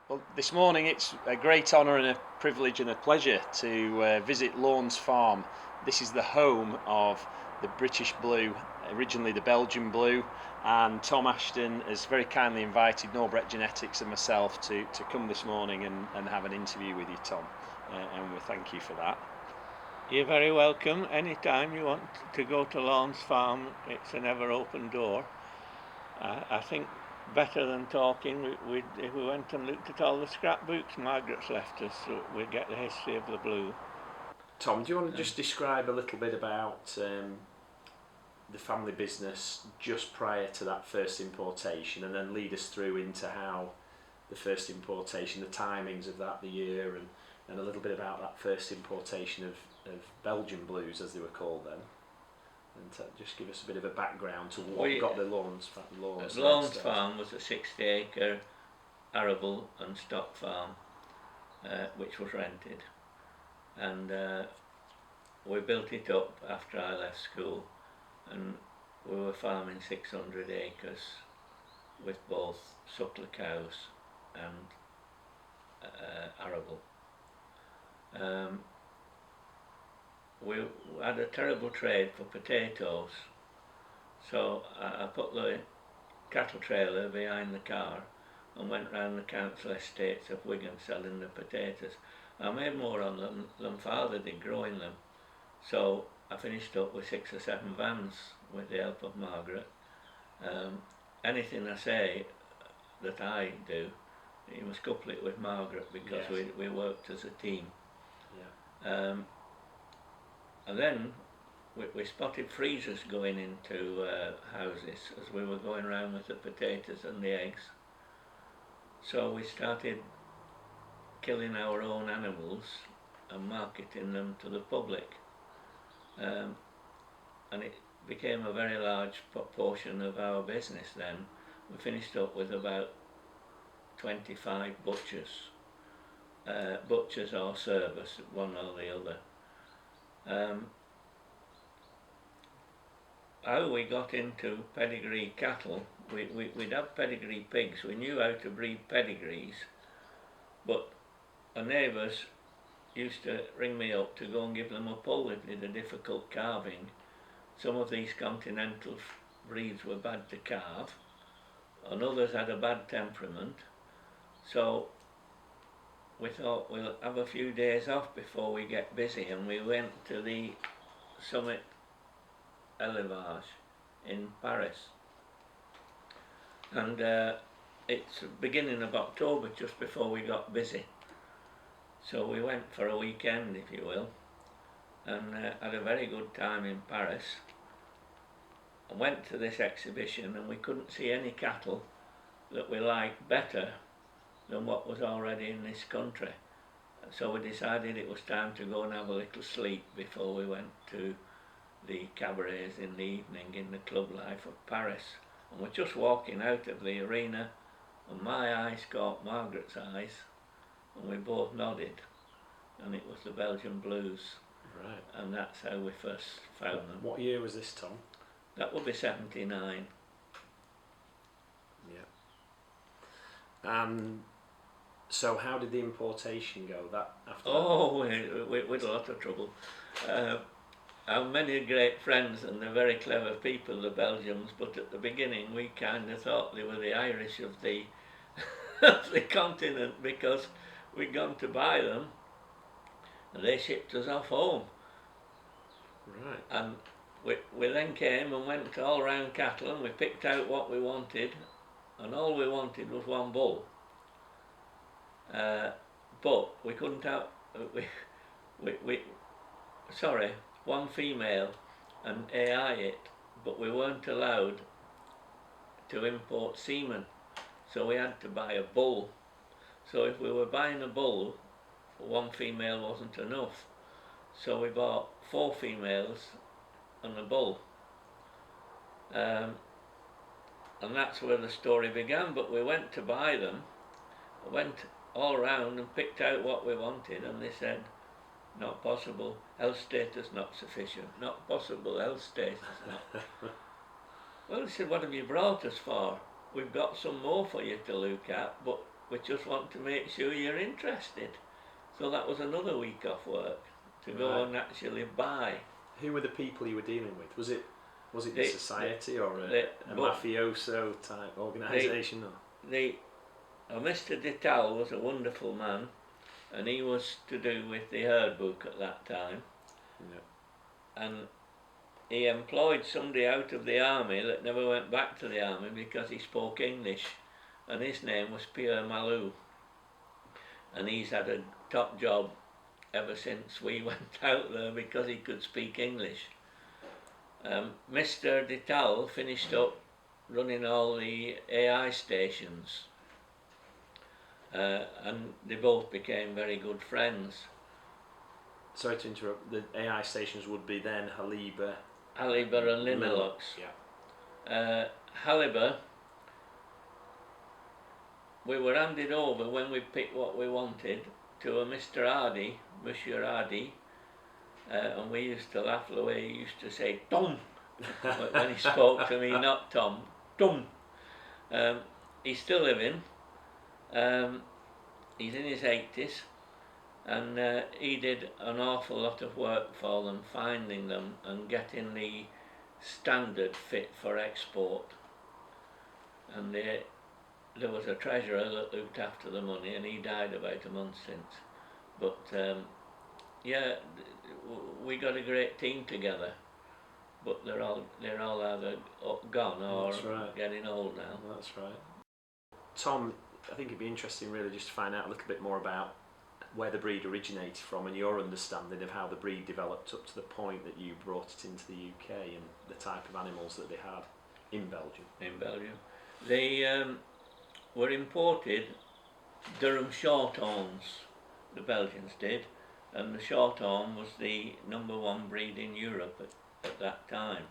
Well, this morning it's a great honour and a privilege and a pleasure to visit Lawns Farm. This is the home of the British Blue, originally the Belgian Blue, and Tom Ashton has very kindly invited Norbret Genetics and myself to come this morning and have an interview with you, Tom, and we thank you for that. You're very welcome. Anytime you want to go to Lawns Farm, it's an ever open door. I think better than talking, if we went and looked at all the scrapbooks Margaret's left us, so we'd get the history of the blue. Tom, do you want to just describe a little bit about the family business just prior to that first importation, and then lead us through into how the first importation, the timings of that, the year, and a little bit about that first importation of Belgian Blues, as they were called then, and just give us a bit of a background to what got the Lawns Farm was a 60-acre arable and stock farm which was rented, and we built it up after I left school, and we were farming 600 acres with both suckler cows and arable. We had a terrible trade for potatoes, so I put the cattle trailer behind the car and went round the council estates of Wigan selling the potatoes. I made more on them than Father did growing them, so I finished up with 6 or 7 vans with the help of Margaret. Anything I say that I do, you must couple it with Margaret, because yes, we worked as a team. Yeah. And then we spotted freezers going into houses as we were going around with the potatoes and the eggs. So we started killing our own animals and marketing them to the public. And it became a very large proportion of our business then. We finished up with about 25 butchers. Butchers or servers, one or the other. How we got into pedigree cattle, we'd have pedigree pigs. We knew how to breed pedigrees, but our neighbours used to ring me up to go and give them a pull if they did a difficult calving. Some of these continental breeds were bad to calve, and others had a bad temperament, so we thought we'll have a few days off before we get busy, and we went to the Summit Élevage in Paris, and it's beginning of October, just before we got busy, so we went for a weekend, if you will, and had a very good time in Paris. I went to this exhibition and we couldn't see any cattle that we liked better than what was already in this country, so we decided it was time to go and have a little sleep before we went to the cabarets in the evening in the club life of Paris. And we're just walking out of the arena, and my eyes caught Margaret's eyes, and we both nodded, and it was the Belgian Blues. Right. And that's how we first found them. What year was this, Tom? That would be 79. Yeah. So how did the importation go after that? We had a lot of trouble. Our many great friends, and they're very clever people, the Belgians, but at the beginning we kind of thought they were the Irish of the, of the continent, because we'd gone to buy them and they shipped us off home. Right. And we then came and went all round cattle, and we picked out what we wanted, and all we wanted was one bull. But we couldn't have, one female and AI it, but we weren't allowed to import semen, so we had to buy a bull. So if we were buying a bull, one female wasn't enough, so we bought 4 females and a bull, and that's where the story began. But we went to buy them, went all round and picked out what we wanted, and they said, not possible, health status not sufficient, not possible, health status not. Well, he said, what have you brought us for? We've got some more for you to look at, but we just want to make sure you're interested. So that was another week off work to go and actually buy. Who were the people you were dealing with? Was it the society or a mafioso type organisation? Mr. Dittal was a wonderful man, and he was to do with the herd book at that time. Yeah. And he employed somebody out of the army that never went back to the army because he spoke English, and his name was Pierre Malou. And he's had a top job ever since we went out there because he could speak English. Mr. Dittal finished up running all the AI stations, and they both became very good friends. Sorry to interrupt, the AI stations would be then Haliba and Linelux. Yeah. Haliba, we were handed over when we picked what we wanted to a Monsieur Hardy, and we used to laugh the way he used to say Tom when he spoke to me, not Tom, Tom. He's still living. He's in his 80s, and he did an awful lot of work for them, finding them and getting the standard fit for export. And there was a treasurer that looked after the money, and he died about a month since. But yeah, we got a great team together, but they're all either gone or getting old now. That's right. Tom, I think it'd be interesting really just to find out a little bit more about where the breed originated from and your understanding of how the breed developed up to the point that you brought it into the UK and the type of animals that they had in Belgium. In Belgium. They were imported Durham Shorthorns, the Belgians did, and the Shorthorn was the #1 breed in Europe at that time.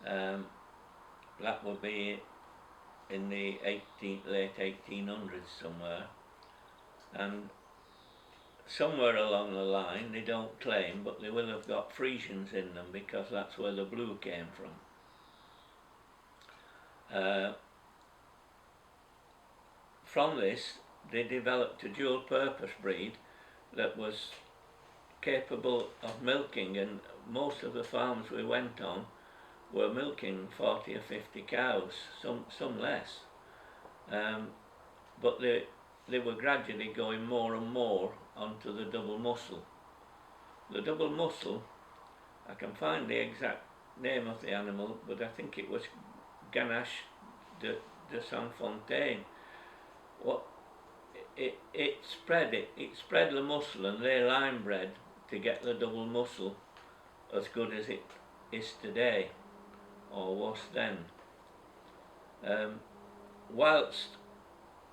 That would be in the late 1800s somewhere, and somewhere along the line, they don't claim, but they will have got Frisians in them because that's where the blue came from. From this, they developed a dual purpose breed that was capable of milking, and most of the farms we went on were milking 40 or 50 cows, some less. But they were gradually going more and more onto the double muscle. The double muscle, I can find the exact name of the animal, but I think it was Ganache de Saint-Fontaine. It spread the muscle, and they line bred to get the double muscle as good as it is today, or was then. Whilst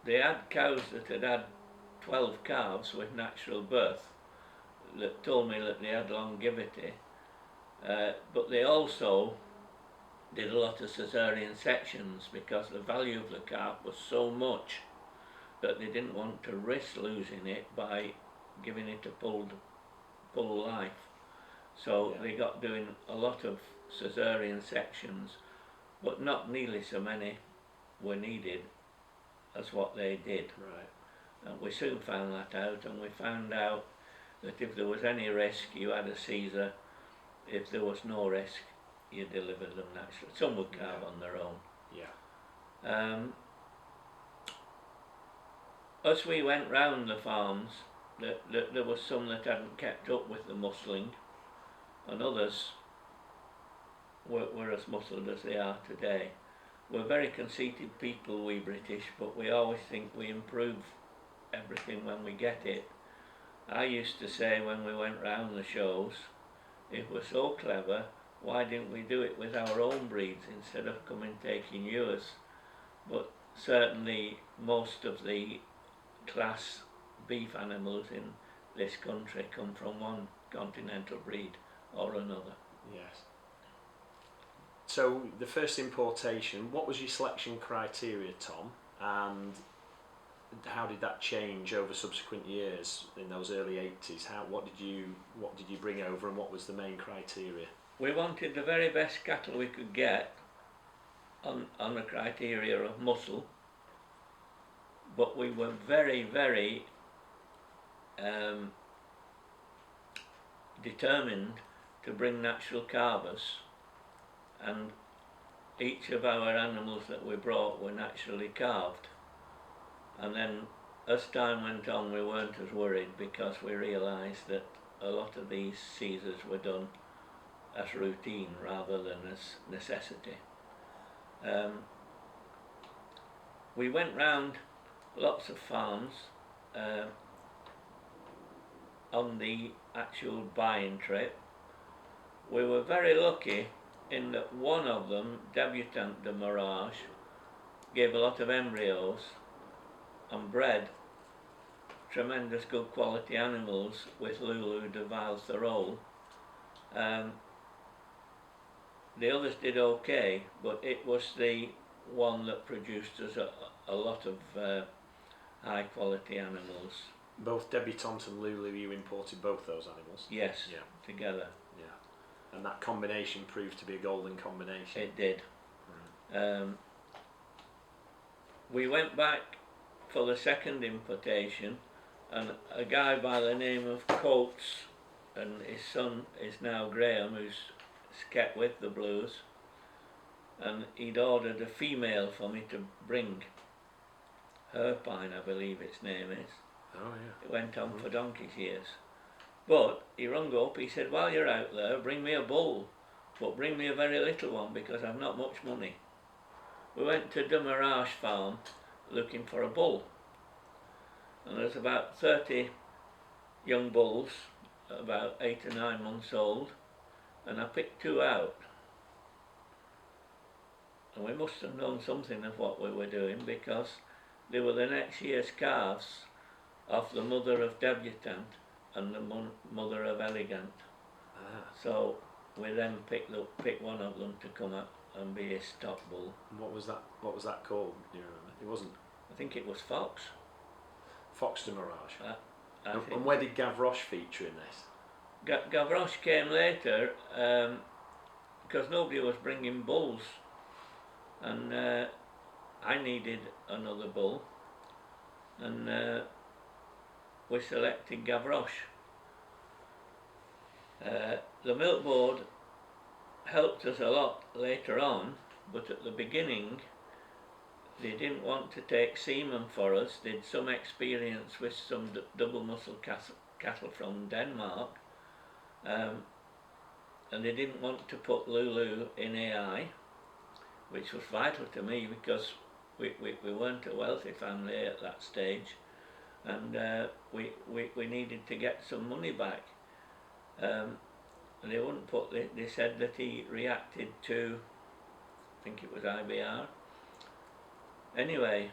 they had cows that had 12 calves with natural birth that told me that they had longevity, but they also did a lot of caesarean sections because the value of the calf was so much that they didn't want to risk losing it by giving it a full life. So they got doing a lot of caesarean sections, but not nearly so many were needed as what they did. Right. And we soon found that out, and we found out that if there was any risk, you had a Caesar. If there was no risk, you delivered them naturally. Some would calve on their own. Yeah. As we went round the farms, there was some that hadn't kept up with the muscling, and others were as muscled as they are today. We're very conceited people, we British, but we always think we improve everything when we get it. I used to say when we went round the shows, if we're so clever, why didn't we do it with our own breeds instead of coming taking yours? But certainly most of the class beef animals in this country come from one continental breed or another. Yes. So the first importation, what was your selection criteria, Tom, and how did that change over subsequent years in those early 80s? What did you bring over, and what was the main criteria? We wanted the very best cattle we could get on the criteria of muscle, but we were very, very determined to bring natural calvers, and each of our animals that we brought were naturally calved. And then as time went on, we weren't as worried because we realised that a lot of these Caesars were done as routine rather than as necessity. We went round lots of farms on the actual buying trip. We were very lucky in that one of them, Debutant de Mirage, gave a lot of embryos and bred tremendous good quality animals with Lulu de Val-Thorol. The others did okay, but it was the one that produced us a lot of high quality animals. Both Debutante and Lulu, you imported both those animals? Yes, yeah. Together. Yeah. And that combination proved to be a golden combination? It did. Right. We went back for the second importation, and a guy by the name of Coates, and his son is now Graham, who's kept with the Blues, and he'd ordered a female for me to bring. Herpine, I believe its name is. Oh yeah. It went on for donkey's years. But he rung up, he said, while you're out there, bring me a bull, but bring me a very little one because I've not much money. We went to De Mirage farm looking for a bull, and there's about 30 young bulls, about 8 or 9 months old, and I picked 2 out. And we must have known something of what we were doing because they were the next year's calves of the mother of Debutant and the mother of Elegant. So we then picked one of them to come up and be a stock bull. And what was that called? Do you remember? It wasn't. I think it was Fox. Fox de Mirage. And where did Gavroche feature in this? Gavroche came later because nobody was bringing bulls, and I needed another bull, and we selected Gavroche. The milk board helped us a lot later on, but at the beginning they didn't want to take semen for us. They'd some experience with some double muscle cattle from Denmark, and they didn't want to put Lulu in AI, which was vital to me because we weren't a wealthy family at that stage, and we needed to get some money back. And they wouldn't put. They said that he reacted to, I think it was IBR. Anyway,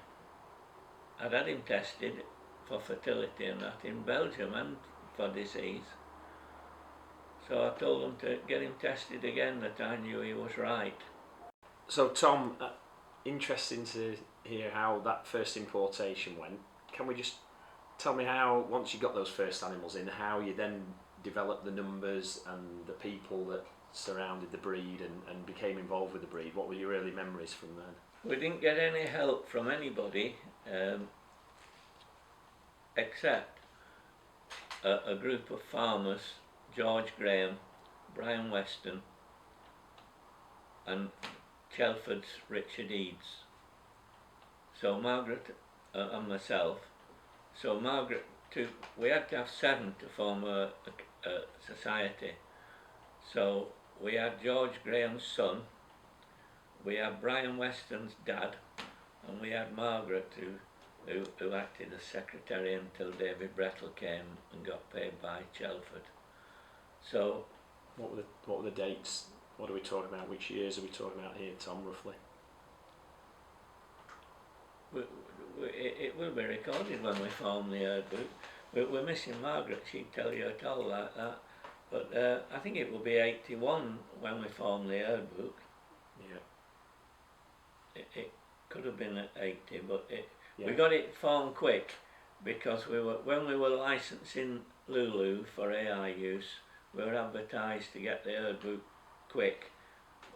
I'd had him tested for fertility and that in Belgium and for disease. So I told them to get him tested again, that I knew he was right. So Tom, interesting to hear how that first importation went. Can we just tell me how, once you got those first animals in, how you then developed the numbers and the people that surrounded the breed and became involved with the breed? What were your early memories from then? We didn't get any help from anybody except a group of farmers, George Graham, Brian Weston and Chelford's Richard Eads. So Margaret and myself. So Margaret, we had to have 7 to form a society. So we had George Graham's son, we had Brian Weston's dad, and we had Margaret who acted as secretary until David Brettle came and got paid by Chelford. So what were the dates? What are we talking about? Which years are we talking about here, Tom, roughly? It will be recorded when we form the herd book. We're missing Margaret, she'd tell you at all like that. But I think it will be 81 when we form the herd book. Yeah. It could have been at 80, but yeah. We got it formed quick because when we were licensing Lulu for AI use, we were advertised to get the herd book quick,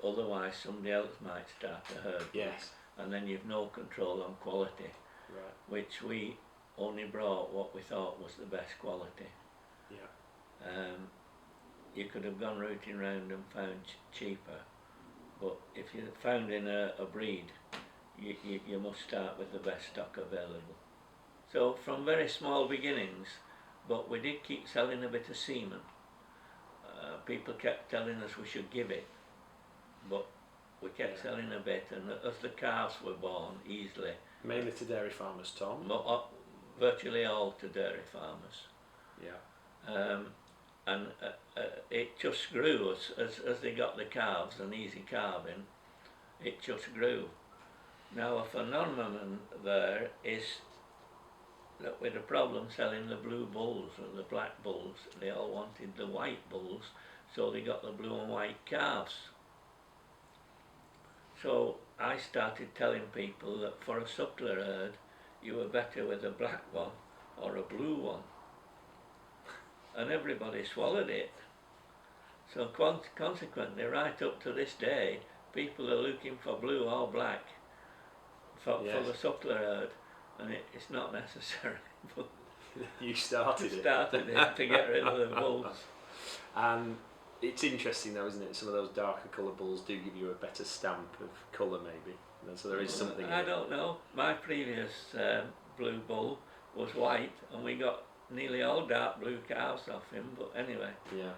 otherwise somebody else might start a herd book. Yes. And then you've no control on quality. Right. which we only brought what we thought was the best quality. Yeah. You could have gone rooting round and found cheaper, but if you found in a breed, you must start with the best stock available. So from very small beginnings, but we did keep selling a bit of semen. People kept telling us we should give it, but we kept selling a bit, and as the calves were born easily. Mainly to dairy farmers, Tom? Virtually all to dairy farmers. Yeah. And it just grew as they got the calves and easy calving, it just grew. Now a phenomenon there is that with a problem selling the blue bulls and the black bulls, they all wanted the white bulls, so they got the blue and white calves. So I started telling people that for a suckler herd, you were better with a black one or a blue one. And everybody swallowed it. So consequently, right up to this day, people are looking for blue or black for the suckler herd, and it's not necessary. But you started it. Started it to get rid of the bulls. And it's interesting though, isn't it? Some of those darker coloured bulls do give you a better stamp of colour, maybe. And so there is something. I don't know. My previous blue bull was white, and we got nearly all dark blue calves off him. But anyway. Yeah.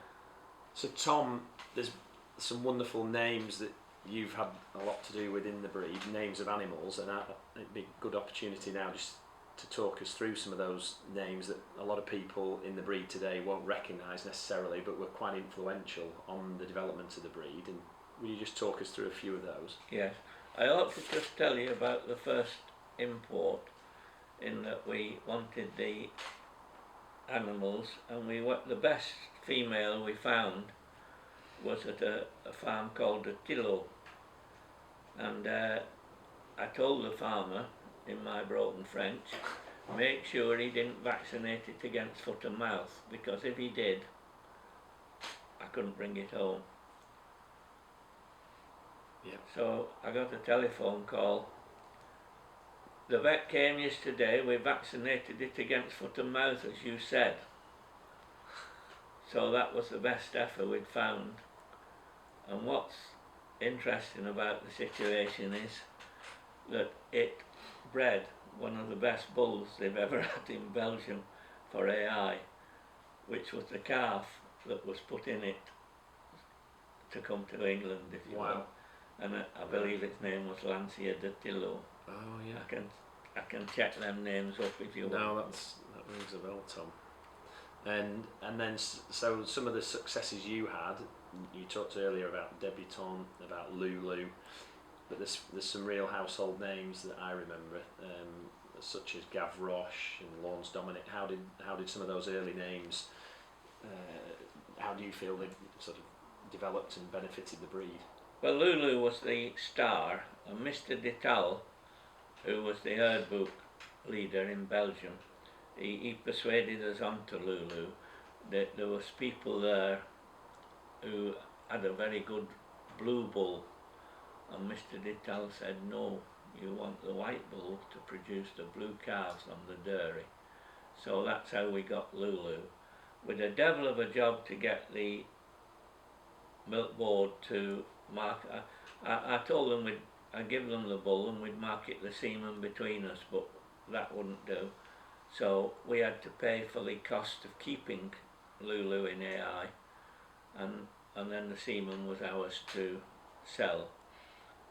So Tom, there's some wonderful names that you've had a lot to do with in the breed, names of animals, and it'd be a good opportunity now just to talk us through some of those names that a lot of people in the breed today won't recognise necessarily, but were quite influential on the development of the breed. And will you just talk us through a few of those? Yes. I ought to just tell you about the first import, in that we wanted the animals, and the best female we found was at a farm called the Tillow, and I told the farmer in my broken French, make sure he didn't vaccinate it against foot and mouth, because if he did, I couldn't bring it home. Yeah. So I got a telephone call. The vet came yesterday, we vaccinated it against foot and mouth as you said. So that was the best heifer we'd found. And what's interesting about the situation is that it bred one of the best bulls they've ever had in Belgium for AI, which was the calf that was put in it to come to England, if you will. And I believe its name was Lancia de Tillow. Oh yeah. I can check them names up if you want. No, that rings a bell, Tom. And then so some of the successes you had, you talked earlier about Debutant, about Lulu, but there's some real household names that I remember, such as Gavroche and Lawrence Dominic. How did some of those early names? How do you feel they sort of developed and benefited the breed? Well, Lulu was the star, and Mr. Detal, who was the herd book leader in Belgium, he persuaded us onto Lulu. That there was people there who had a very good blue bull, and Mr. Detal said, no, you want the white bull to produce the blue calves on the dairy. So that's how we got Lulu. With a devil of a job to get the milk board to mark. I told them I'd give them the bull and we'd market the semen between us, but that wouldn't do. So we had to pay for the cost of keeping Lulu in AI, and then the semen was ours to sell.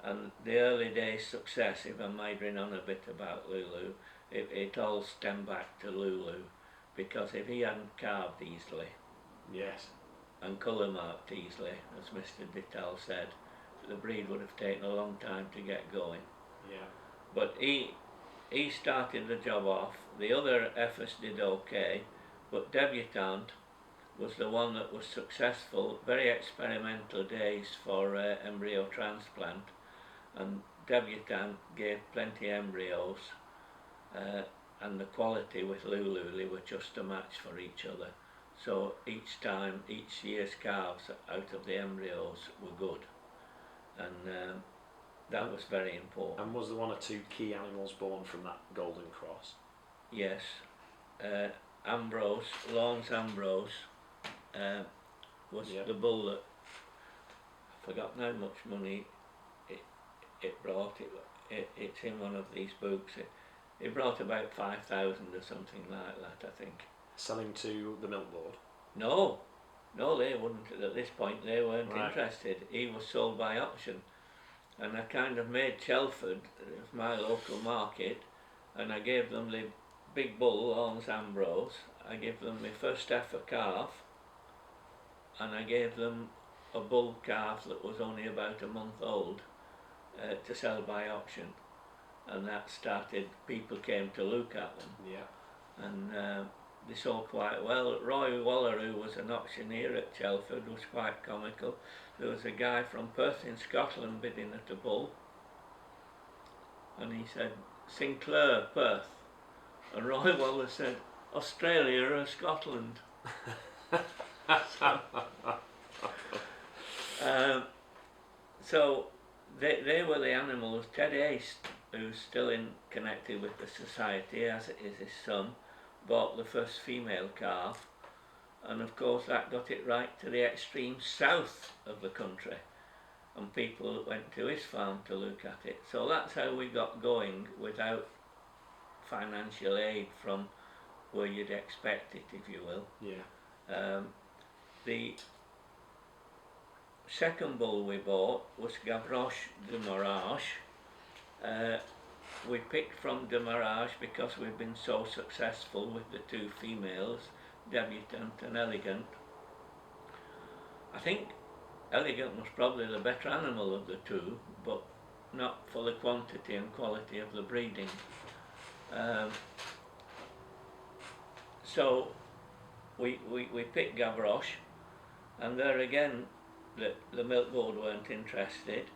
And the early days success, if I'm middling on a bit about Lulu, it all stemmed back to Lulu, because if he hadn't calved easily, yes, and colour marked easily, as Mr. Detal said, the breed would have taken a long time to get going. Yeah. But he started the job off. The other efforts did okay, but Debutant was the one that was successful. Very experimental days for embryo transplant, and Debutant gave plenty embryos, and the quality with Lulu, they were just a match for each other. So each year's calves out of the embryos were good, and That was very important. And was there one or two key animals born from that Golden Cross? Yes. Ambrose, Lawrence Ambrose, was the bull that, I've forgotten how much money it brought. It's in one of these books. It brought about 5,000 or something like that, I think. Selling to the milk board? No, they wouldn't at this point. They weren't interested. He was sold by auction, and I kind of made Chelford my local market, and I gave them the big bull, Lawrence Ambrose. I gave them my first ever calf, and I gave them a bull calf that was only about a month old to sell by auction, and that started. People came to look at them. Yeah. And they sold quite well. Roy Waller, who was an auctioneer at Chelford, was quite comical. There was a guy from Perth in Scotland bidding at a bull, and he said, "Sinclair, Perth," and Roy Waller said, "Australia or Scotland." So they were the animals. Ted Ace, who's still connected with the society, as is his son, bought the first female calf, and of course that got it right to the extreme south of the country, and people went to his farm to look at it. So that's how we got going without financial aid from where you'd expect it, if you will. Yeah. The second bull we bought was Gavroche de Mirage. We picked from de Mirage because we've been so successful with the two females, Debutant and Elegant. I think Elegant was probably the better animal of the two, but not for the quantity and quality of the breeding. So we picked Gavroche, and there again the milk board weren't interested.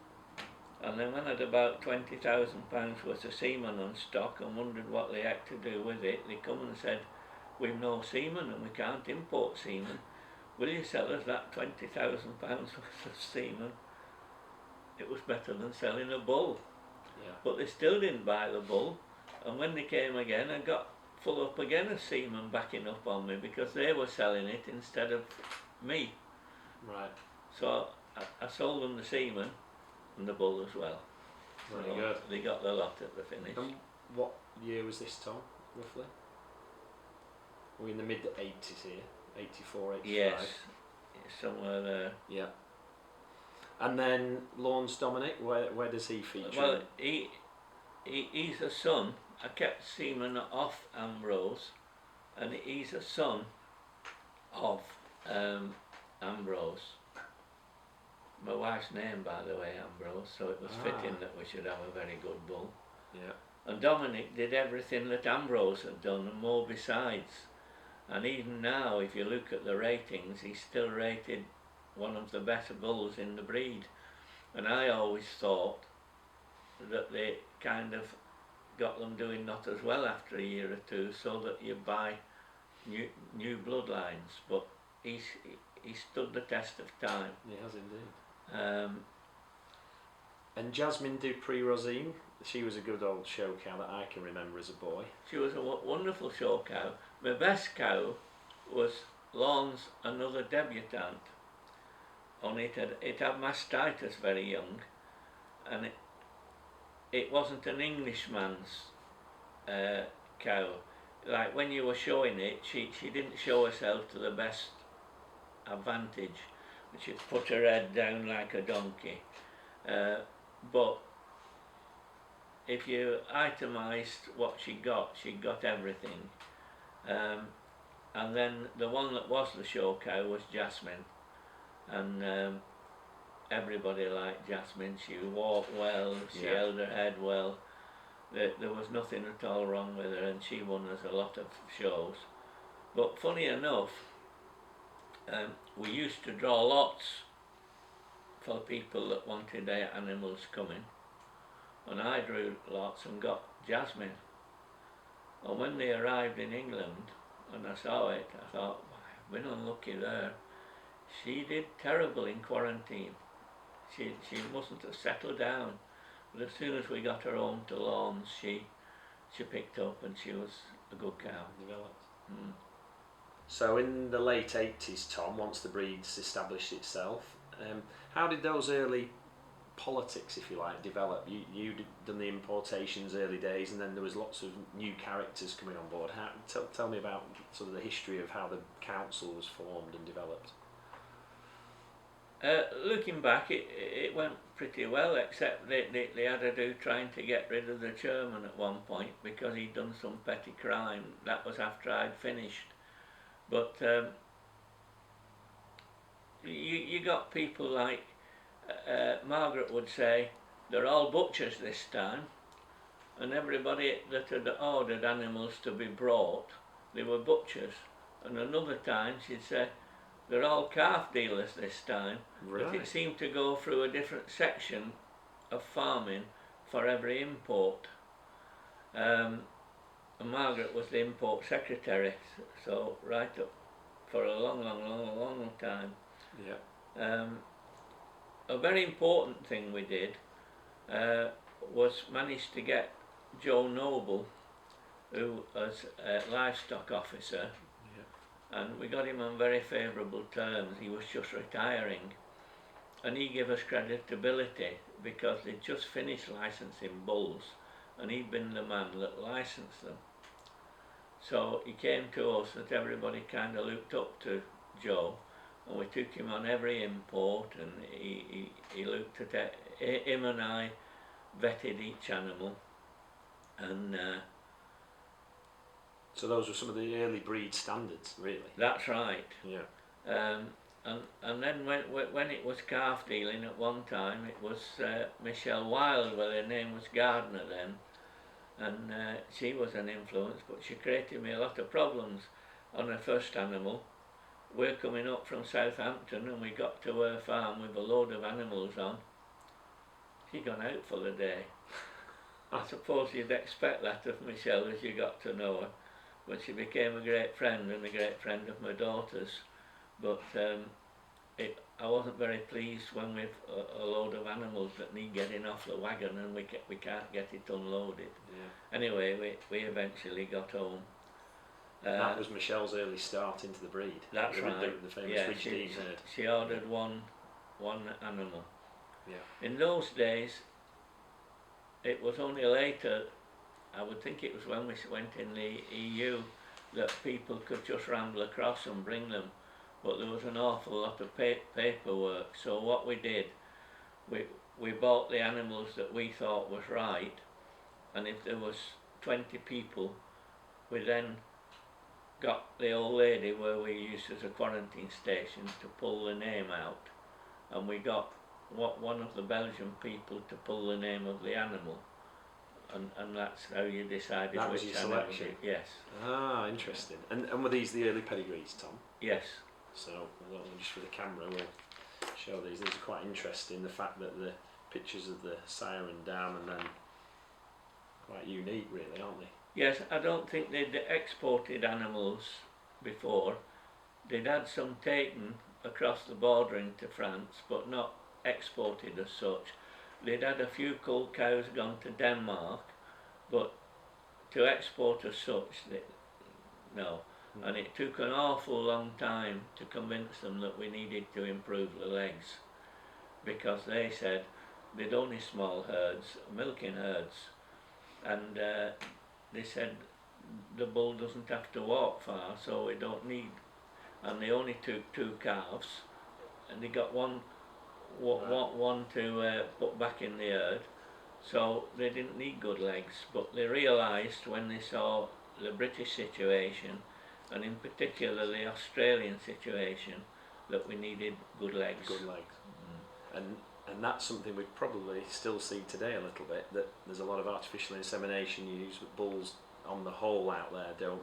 And then when I had about £20,000 worth of semen on stock and wondered what they had to do with it, they come and said, "We've no semen and we can't import semen. Will you sell us that £20,000 worth of semen?" It was better than selling a bull. Yeah. But they still didn't buy the bull, and when they came again, I got full up again of semen backing up on me because they were selling it instead of me. Right. So I sold them the semen and the bull as well. Very So good. they got the lot at the finish. What year was this, Tom, roughly? We're in the mid-80s here, 84, 85. Yes, somewhere there. Yeah. And then Lawrence Dominic, where does he feature? Well, he's a son. I kept semen off Ambrose, and he's a son of Ambrose. My wife's name, by the way, Ambrose, so it was fitting that we should have a very good bull. Yeah. And Dominic did everything that Ambrose had done and more besides. And even now, if you look at the ratings, he's still rated one of the better bulls in the breed. And I always thought that they kind of got them doing not as well after a year or two, so that you buy new bloodlines. But he stood the test of time. He has indeed. And Jasmine Dupree-Rosine, she was a good old show cow that I can remember as a boy. She was a wonderful show cow. My best cow was Lawrence, another debutant. Only it had mastitis very young, and it wasn't an Englishman's cow. Like when you were showing it, she didn't show herself to the best advantage. She'd put her head down like a donkey. But if you itemised what she got everything. And then the one that was the show cow was Jasmine, and everybody liked Jasmine. She walked well, she held her head well. There was nothing at all wrong with her, and she won us a lot of shows. But funny enough, we used to draw lots for people that wanted their animals coming, and I drew lots and got Jasmine. And when they arrived in England and I saw it, I thought, I've been unlucky there. She did terrible in quarantine. She mustn't have settled down, But as soon as we got her home to Lawns, she picked up and she was a good cow. Developed. Mm. So in the late 80s, Tom, once the breed's established itself, how did those early politics, if you like, develop? You'd done the importations early days, and then there was lots of new characters coming on board. Tell me about sort of the history of how the council was formed and developed. Looking back, it went pretty well, except they had to do trying to get rid of the chairman at one point because he'd done some petty crime. That was after I'd finished. But you got people like Margaret would say, they're all butchers this time, and everybody that had ordered animals to be brought, they were butchers. And another time she'd say, they're all calf dealers this time, Right. but it seemed to go through a different section of farming for every import. And Margaret was the import secretary, so right up for a long time. Yeah. A very important thing we did was manage to get Joe Noble, who was a livestock officer, and we got him on very favourable terms. He was just retiring, and he gave us creditability because they'd just finished licensing bulls, and he'd been the man that licensed them. So he came to us that everybody kind of looked up to Joe, and we took him on every import, and he looked at it. Him and I vetted each animal, and So those were some of the early breed standards, really. that's right. Yeah. And then when it was calf dealing at one time, it was Michelle Wilde, well, her name was Gardner then, and she was an influence, but she created me a lot of problems on her first animal. We're coming up from Southampton and we got to her farm with a load of animals on. She'd gone out for the day. I suppose you'd expect that of Michelle as you got to know her, but she became a great friend and a great friend of my daughter's. But I wasn't very pleased when we've a load of animals that need getting off the wagon and we can't get it unloaded. Yeah. Anyway, we eventually got home. That was Michelle's early start into the breed. That's right. The famous Yeah, Ridge Dean herd. she ordered one animal. Yeah. In those days, it was only later, I would think it was when we went in the EU, that people could just ramble across and bring them. But there was an awful lot of paperwork. So what we did, we bought the animals that we thought was right, and if there was 20 people, we then got the old lady where we used as a quarantine station to pull the name out, and we got one of the Belgian people to pull the name of the animal, and that's how you decided that was which your animal. selection. Yes. Ah, interesting. And were these the early pedigrees, Tom? Yes. So just for the camera, we'll show these. These are quite interesting. The fact that the pictures of the siren down and then quite unique, really, aren't they? Yes, I don't think they'd exported animals before. They'd had some taken across the border into France, but not exported as such. They'd had a few cull cows gone to Denmark, but to export as such, no. And it took an awful long time to convince them that we needed to improve the legs, because they said they'd only small herds, milking herds, and they said the bull doesn't have to walk far, so we don't need, and they only took 2 calves, and they got one to put back in the herd, so they didn't need good legs. But they realised when they saw the British situation, and in particular the Australian situation, that we needed good legs. Good legs. And that's something we probably still see today a little bit, that there's a lot of artificial insemination used, but bulls on the whole out there don't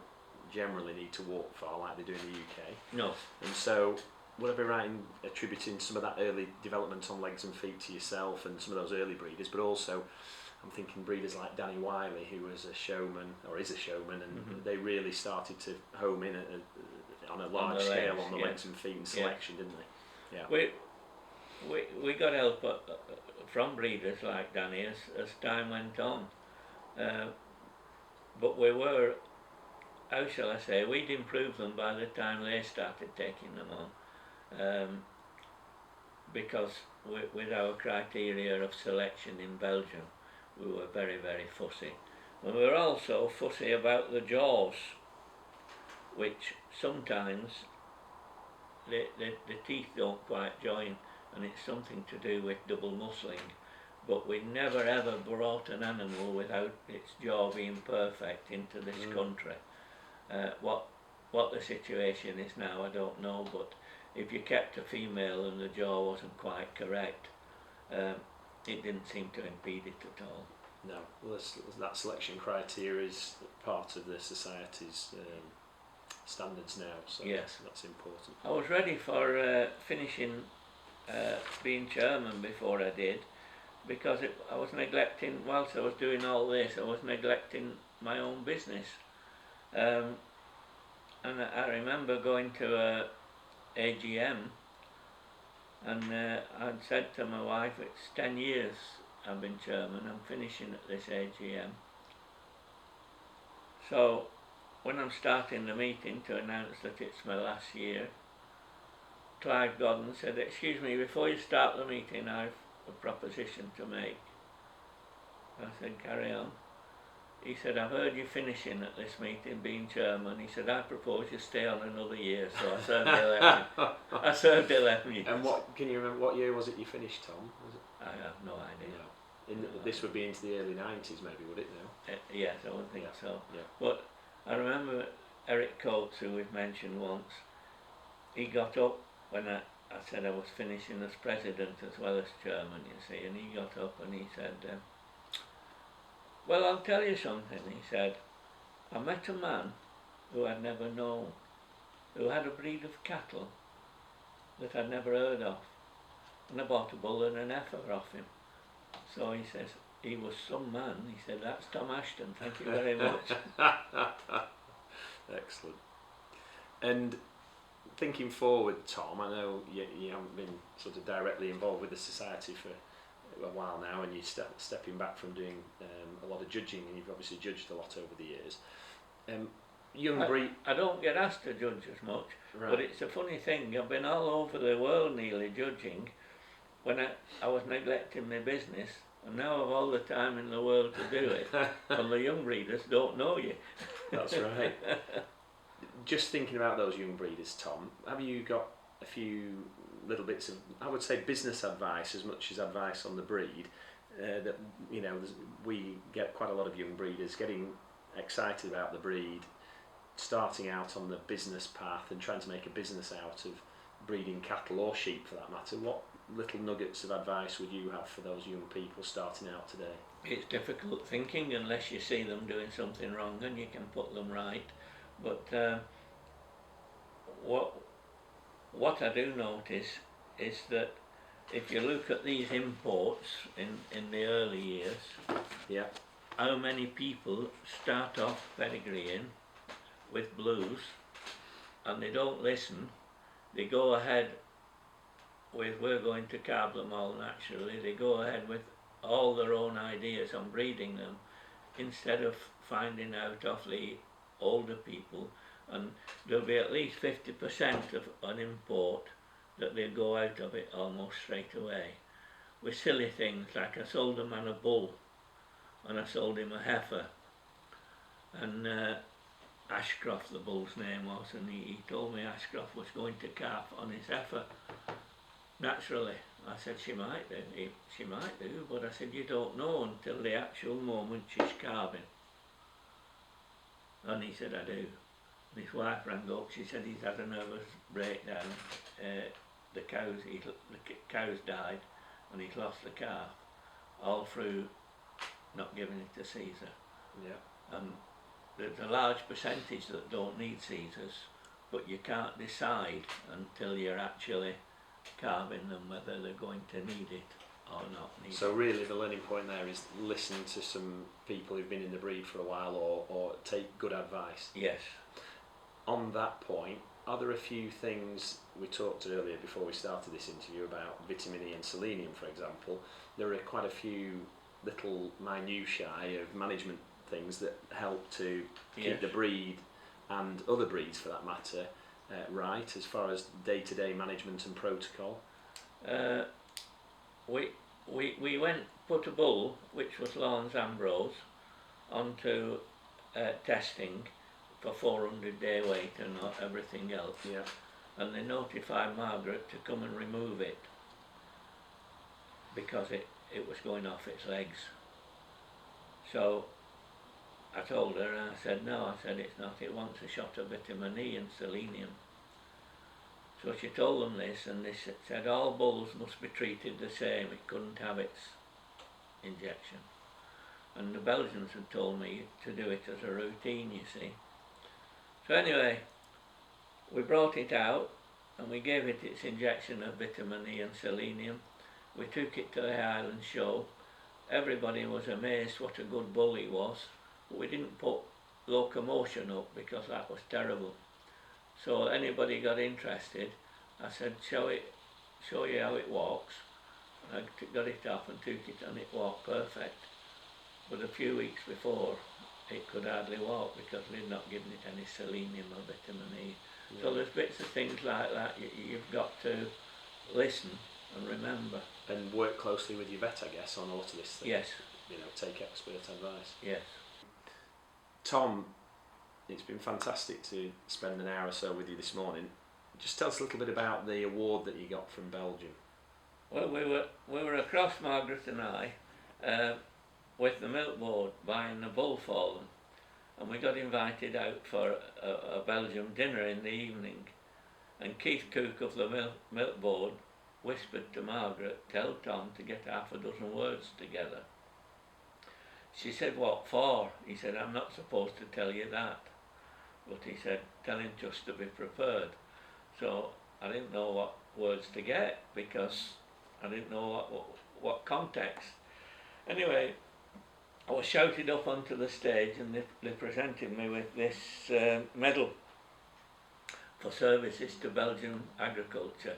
generally need to walk far like they do in the UK. No. And so would I be right in attributing some of that early development on legs and feet to yourself and some of those early breeders, but also I'm thinking breeders like Danny Wiley, who was a showman, or is a showman, and they really started to home in on a large scale on the legs and feet and selection, didn't they? Yeah. we got help from breeders like Danny as time went on. But we were, how shall I say, we'd improved them by the time they started taking them on. Because with our criteria of selection in Belgium, we were very, very fussy. And we were also fussy about the jaws, which sometimes the teeth don't quite join, and it's something to do with double muscling. But we never ever brought an animal without its jaw being perfect into this country. What the situation is now, I don't know, but if you kept a female and the jaw wasn't quite correct, it didn't seem to impede it at all. No, well, that selection criteria is part of the society's standards now, so yes, that's important. I was ready for finishing being chairman before I did, because I was neglecting, whilst I was doing all this, I was neglecting my own business. And I remember going to a AGM, and I'd said to my wife, it's 10 years I've been chairman, I'm finishing at this AGM. So when I'm starting the meeting to announce that it's my last year, Clive Godden said, excuse me, before you start the meeting I've a proposition to make. I said, carry on. He said, I've heard you finishing at this meeting, being chairman. He said, I propose you stay on another year. So I served 11. I served 11 years. And can you remember what year was it you finished, Tom? Was it? I have no idea. No. This would be into the early 90s, maybe, would it now? Yes, I would think so. Yeah. But I remember Eric Coates, who we've mentioned once, he got up when I said I was finishing as president as well as chairman, you see, and he got up and he said, well, I'll tell you something, he said. I met a man who I'd never known, who had a breed of cattle that I'd never heard of, and I bought a bull and an heifer off him. So he says, he was some man. He said, that's Tom Ashton, thank you very much. Excellent. And thinking forward, Tom, I know you haven't been sort of directly involved with the society for a while now, and you're stepping back from doing a lot of judging, and you've obviously judged a lot over the years. I don't get asked to judge as much, right. But it's a funny thing. I've been all over the world nearly judging when I was neglecting my business, and now I've all the time in the world to do it, and the young breeders don't know you. That's right. Just thinking about those young breeders, Tom, have you got a few little bits of, I would say, business advice as much as advice on the breed, that, you know, we get quite a lot of young breeders getting excited about the breed, starting out on the business path and trying to make a business out of breeding cattle or sheep for that matter. What little nuggets of advice would you have for those young people starting out today? It's difficult thinking unless you see them doing something wrong and you can put them right. But what I do notice is that if you look at these imports in the early years, yeah, how many people start off pedigreeing with blues and they don't listen, they go ahead with, we're going to carb them all naturally, they go ahead with all their own ideas on breeding them instead of finding out of the older people, and there'll be at least 50% of an import that they'll go out of it almost straight away with silly things like, I sold a man a bull and I sold him a heifer, and Ashcroft, the bull's name was, and he told me Ashcroft was going to calf on his heifer. Naturally, I said she might do, but I said you don't know until the actual moment she's calving. And he said, I do. And his wife rang up, she said he's had a nervous breakdown, the cows died and he's lost the calf, all through not giving it to Caesar. Yeah. And there's a large percentage that don't need Caesars, but you can't decide until you're actually carving them whether they're going to need it or not need so it. Really the learning point there is listening to some people who've been in the breed for a while, or take good advice. Yes. On that point, are there a few things we talked earlier before we started this interview about vitamin E and selenium, for example? There are quite a few little minutiae of management things that help to keep the breed and other breeds for that matter right, as far as day-to-day management and protocol. We put a bull, which was Lawrence Ambrose, onto testing for 400-day weight and everything else. Yeah. And they notified Margaret to come and remove it because it was going off its legs. So I told her, and I said, no, I said, it's not, it wants a shot of vitamin E and selenium. So she told them this, and they said all bulls must be treated the same, it couldn't have its injection. And the Belgians had told me to do it as a routine, you see. So anyway, we brought it out and we gave it its injection of vitamin E and selenium. We took it to the Highland show. Everybody was amazed what a good bull he was. But we didn't put locomotion up because that was terrible. So anybody got interested, I said, show you how it walks. I got it up and took it and it walked perfect. But a few weeks before, it could hardly walk because we'd not given it any selenium or vitamin E. Yeah. So there's bits of things like that you've got to listen and remember. And work closely with your vet, I guess, on all of this thing. Yes. You know, take expert advice. Yes. Tom, it's been fantastic to spend an hour or so with you this morning. Just tell us a little bit about the award that you got from Belgium. Well, we were across, Margaret and I, with the milk board buying the bull for them, and we got invited out for a Belgian dinner in the evening, and Keith Cook of the milk board whispered to Margaret, tell Tom to get half a dozen words together. She said, what for? He said, I'm not supposed to tell you that. But he said, tell him just to be prepared. So I didn't know what words to get because I didn't know what context. Anyway, I was shouted up onto the stage and they presented me with this medal for services to Belgian agriculture.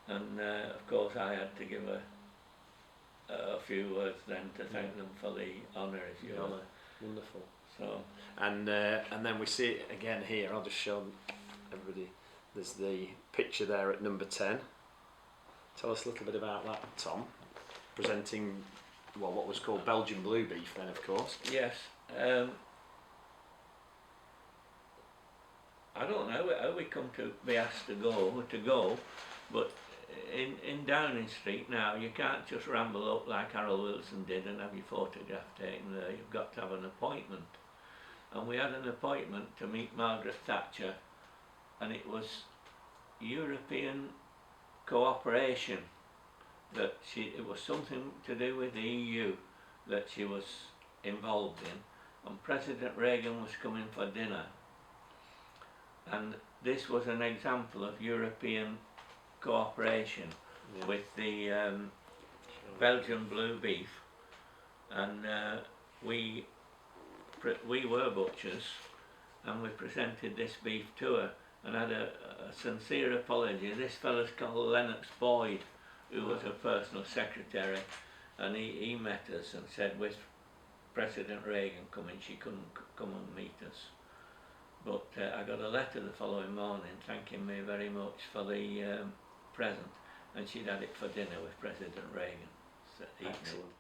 And of course I had to give a few words then to thank them for the honour, if you will. Wonderful. So, and then we see it again here. I'll just show everybody. There's the picture there at number 10. Tell us a little bit about that, Tom. Presenting, well, what was called Belgian Blue beef then, of course. Yes. I don't know how we come to be asked to go, but in Downing Street now, you can't just ramble up like Harold Wilson did and have your photograph taken there. You've got to have an appointment. And we had an appointment to meet Margaret Thatcher, and it was European cooperation that it was something to do with the EU that she was involved in, and President Reagan was coming for dinner, and this was an example of European cooperation with the Belgian Blue beef, and we were butchers and we presented this beef to her and had a sincere apology. This fellow's called Lennox Boyd, who was her personal secretary, and he met us and said with President Reagan coming she couldn't come and meet us. But I got a letter the following morning thanking me very much for the present, and she'd had it for dinner with President Reagan that evening. Excellent.